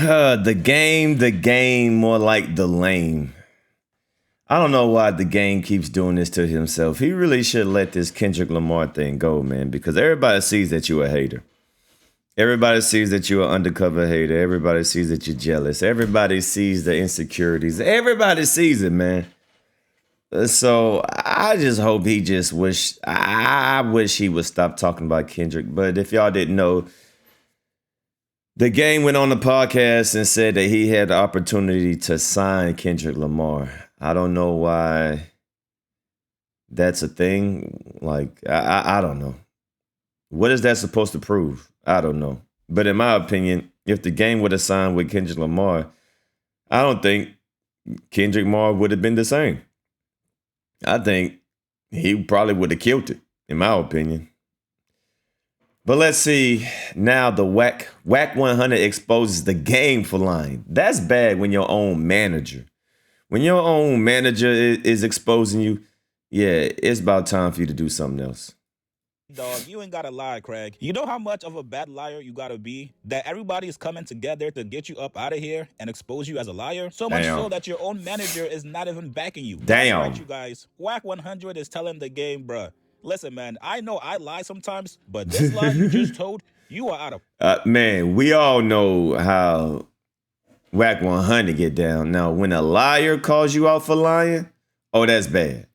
The game, more like the lame. I don't know why the game keeps doing this to himself. He really should let this Kendrick Lamar thing go, man, because everybody sees that you're a hater. Everybody sees that you're an undercover hater. Everybody sees that you're jealous. Everybody sees the insecurities. Everybody sees it, man. So I just hope he just wish. I wish he would stop talking about Kendrick. But if y'all didn't know, the game went on the podcast and said that he had the opportunity to sign Kendrick Lamar. I don't know why that's a thing. Like, I don't know. What is that supposed to prove? I don't know. But in my opinion, if the game would have signed with Kendrick Lamar, I don't think Kendrick Lamar would have been the same. I think he probably would have killed it, in my opinion. But let's see. Now the Wack 100 exposes the game for lying. That's bad when your own manager. When your own manager is exposing you, yeah, it's about time for you to do something else. Dog, you ain't gotta lie, Craig. You know how much of a bad liar you gotta be? That everybody is coming together to get you up out of here and expose you as a liar? So much so that your own manager is not even backing you. Damn. That's right, you guys. Wack 100 is telling the game, bruh. Listen, man, I know I lie sometimes, but this lie you just told, you are out of... Man, we all know how Wack 100 get down. Now, when a liar calls you out for lying, oh, that's bad.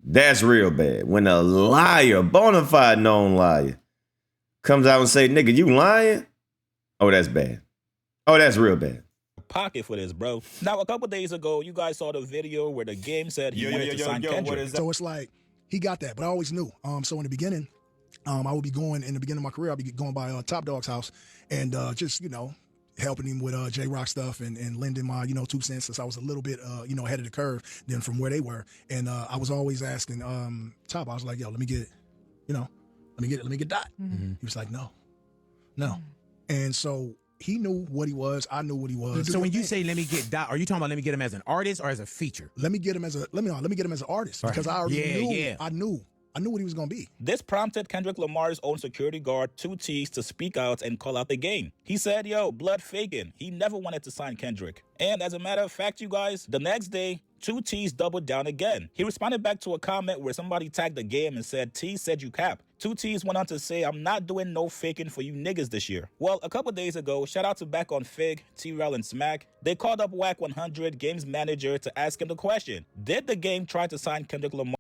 That's real bad. When a liar, bona fide known liar, comes out and say, nigga, you lying? Oh, that's bad. Oh, that's real bad. Pocket for this, bro. Now, a couple days ago, you guys saw the video where the game said he wanted to sign Kendrick. So it's like, he got that, but I always knew. So in the beginning, I would be going, in the beginning of my career, I'd be going by Top Dog's house and just, helping him with J-Rock stuff and lending my, 2 cents since I was a little bit, ahead of the curve than from where they were. And I was always asking Top, I was like, yo, let me get Dot. Mm-hmm. He was like, no. And so he knew what he was. I knew what he was. So when you say let me get Dot, are you talking about let me get him as an artist or as a feature? Let me get him as an artist because I already knew. I knew what he was going to be. This prompted Kendrick Lamar's own security guard, 2T's, to speak out and call out the game. He said, yo, blood faking. He never wanted to sign Kendrick. And as a matter of fact, you guys, the next day, 2T's doubled down again. He responded back to a comment where somebody tagged the game and said, T said you cap. 2T's went on to say, I'm not doing no faking for you niggas this year. Well, a couple days ago, shout out to Back on Fig, T-Rel, and Smack, they called up Wack 100 game's manager to ask him the question, did the game try to sign Kendrick Lamar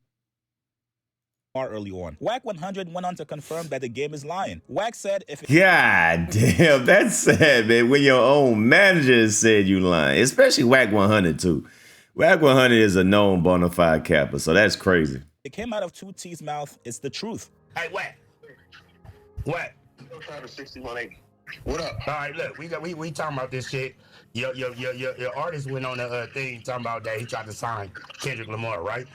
early on? Wack 100 went on to confirm that the game is lying. Wack said if... God damn, that's sad, man. When your own manager said you lying, especially Wack 100 too. Wack 100 is a known bona fide capper, so that's crazy. It came out of 2T's mouth. It's the truth. Hey, Wack. What? Travis 6180. What up? All right, look, we talking about this shit. Your artist went on the thing talking about that he tried to sign Kendrick Lamar, right?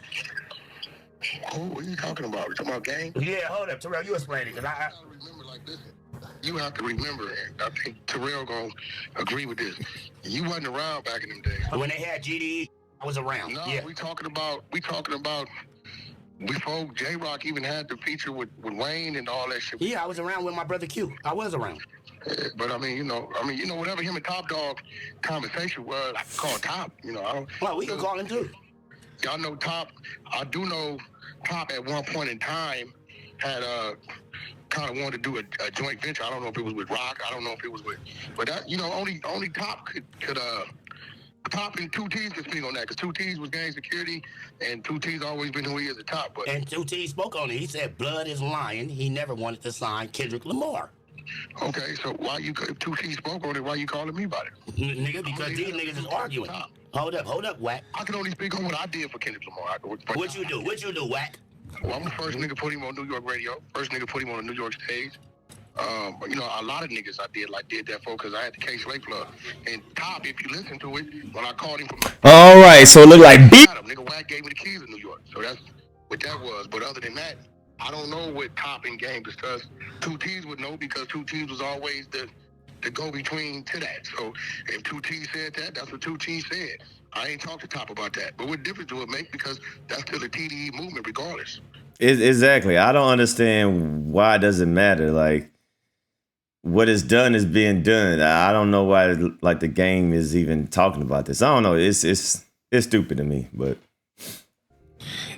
What are you talking about? You talking about game? Yeah, hold up, Terrell, you explain it, because I remember like this. You have to remember, I think Terrell gonna agree with this. You wasn't around back in them days. When they had GDE, I was around. No, yeah. we talking about before J-Rock even had the feature with Wayne and all that shit. Yeah, I was around with my brother Q. I was around. Yeah, but whatever him and Top Dog conversation was, I can call Top. Well, we can call him too. Y'all know Top. I do know Top at one point in time had kind of wanted to do a joint venture. I don't know if it was with Rock. I don't know if it was with, but that only Top could Top and 2T's can speak on that because 2T's was gang security and 2T's always been who he is at Top. But and 2T spoke on it. He said blood is lying. He never wanted to sign Kendrick Lamar. Okay, so why if 2T spoke on it, why you calling me about it? Nigga, because these niggas is arguing. Hold up, Wack. I can only speak on what I did for Kendrick Lamar. What you do, Wack? Well, I'm the first nigga put him on New York radio. First nigga put him on the New York stage. But a lot of niggas I did that for because I had the K Slate Club. And Top, if you listen to it, when I called him from all right, so it looked like nigga Wack gave me the keys in New York. So that's what that was. But other than that, I don't know what Top and Game discussed. 2T's would know because 2T's was always the go-between to that. So if 2T said that, that's what 2T said. I ain't talked to Top about that. But what difference do it make? Because that's still the TDE movement regardless. Exactly. I don't understand why it doesn't matter. Like, what is done is being done. I don't know why like the game is even talking about this. I don't know. It's stupid to me, but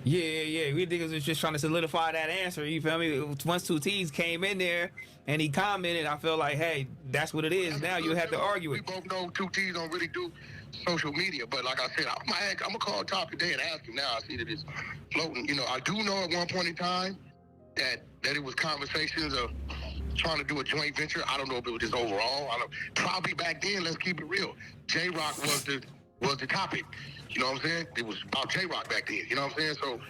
Yeah. We niggas was just trying to solidify that answer. You feel me? Once 2T's came in there and he commented, I feel like, hey, that's what it is. Now you have to argue We it. both know 2T's don't really do social media, but like I said, I'm gonna call Top today and ask him now. I see that it's floating. You know, I do know at one point in time that it was conversations of trying to do a joint venture. I don't know if it was just overall. Probably back then. Let's keep it real. J-Rock was the topic. You know what I'm saying? It was about J-Rock back then. You know what I'm saying? So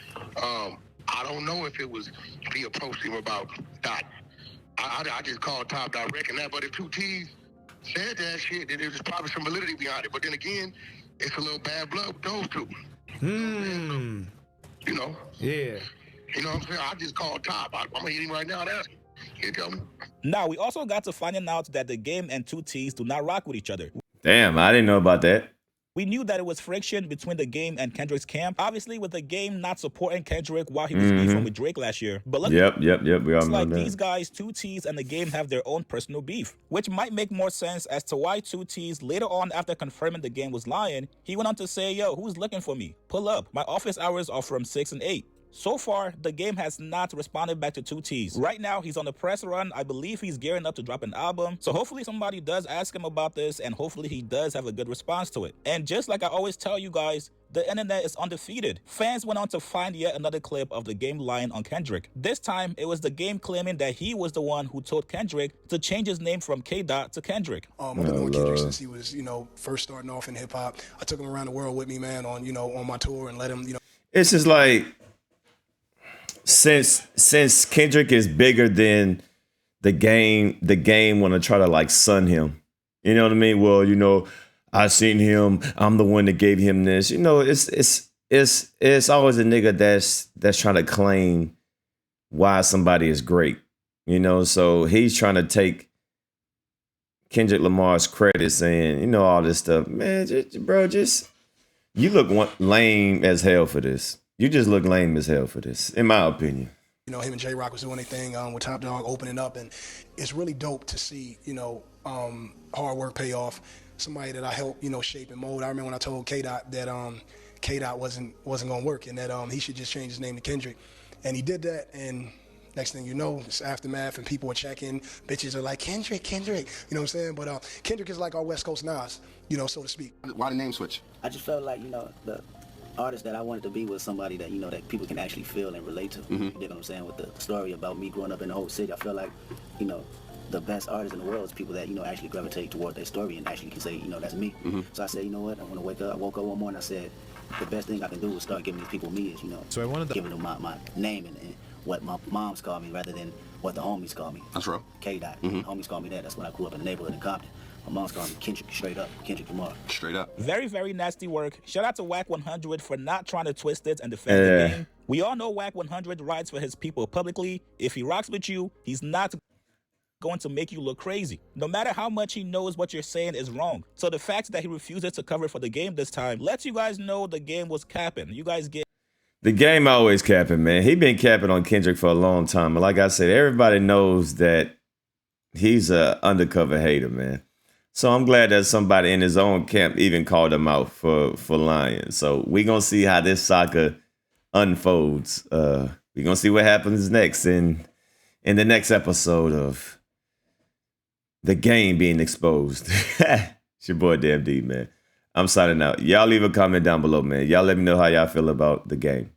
I don't know if he approached him about that. I just called Top direct and that. But if 2T's said that shit, then there's probably some validity behind it. But then again, it's a little bad blood with those two. You know? Yeah. You know what I'm saying? I just called Top. I'm gonna hit him right now and ask him. He'll tell me. Now, we also got to finding out that the game and 2T's do not rock with each other. damn, I didn't know about that. We knew that it was friction between the game and Kendrick's camp. Obviously, with the game not supporting Kendrick while he was beefing with Drake last year. But look, Yep. We all it's know like that. these guys, 2T's and the game have their own personal beef, which might make more sense as to why 2T's later on, after confirming the game was lying, he went on to say, yo, who's looking for me? Pull up. My office hours are from 6 and 8. So far, the game has not responded back to 2T's. Right now, he's on the press run. I believe he's gearing up to drop an album. So hopefully somebody does ask him about this, and hopefully he does have a good response to it. And just like I always tell you guys, the internet is undefeated. Fans went on to find yet another clip of the game lying on Kendrick. This time, it was the game claiming that he was the one who told Kendrick to change his name from K-Dot to Kendrick. I've been knowing Kendrick since he was, first starting off in hip hop. I took him around the world with me, man, on my tour and let him, It's just like since Kendrick is bigger than the game want to try to like sun him. You know what I mean? Well, I seen him. I'm the one that gave him this. It's always a nigga that's trying to claim why somebody is great. So he's trying to take Kendrick Lamar's credit, saying all this stuff. Man, you look lame as hell for this. You just look lame as hell for this, in my opinion. him and J-Rock was doing their thing with Top Dog opening up, and it's really dope to see, hard work pay off. Somebody that I helped, shape and mold. I remember when I told K-Dot that K-Dot wasn't gonna work and that he should just change his name to Kendrick, and he did that. And next thing you know, it's aftermath, and people are checking. Bitches are like Kendrick. You know what I'm saying? But Kendrick is like our West Coast Nas, so to speak. Why the name switch? I just felt like, the artist that I wanted to be was somebody that, that people can actually feel and relate to. You dig what I'm saying? With the story about me growing up in the whole city, I feel like, the best artists in the world is people that, actually gravitate toward their story and actually can say, that's me. So I said, you know what, I want to wake up. I woke up one morning, I said, the best thing I can do is start giving these people me is, So I wanted to giving them my name and what my mom's call me rather than what the homies call me. That's right. K-Dot. Homies call me that. That's when I grew up in the neighborhood in Compton. My mom's called me Kendrick, straight up, Kendrick Lamar. Straight up. Very, very nasty work. Shout out to Wack 100 for not trying to twist it and defend the game. We all know Wack 100 rides for his people publicly. If he rocks with you, he's not going to make you look crazy. No matter how much he knows what you're saying is wrong. So the fact that he refuses to cover for the game this time lets you guys know the game was capping. You guys get The game always capping, man. He been capping on Kendrick for a long time. And like I said, everybody knows that he's a undercover hater, man. So I'm glad that somebody in his own camp even called him out for lying. So we gonna see how this saga unfolds. We gonna see what happens next in the next episode of the game being exposed. It's your boy Damn D, man. I'm signing out. Y'all leave a comment down below, man. Y'all let me know how y'all feel about the game.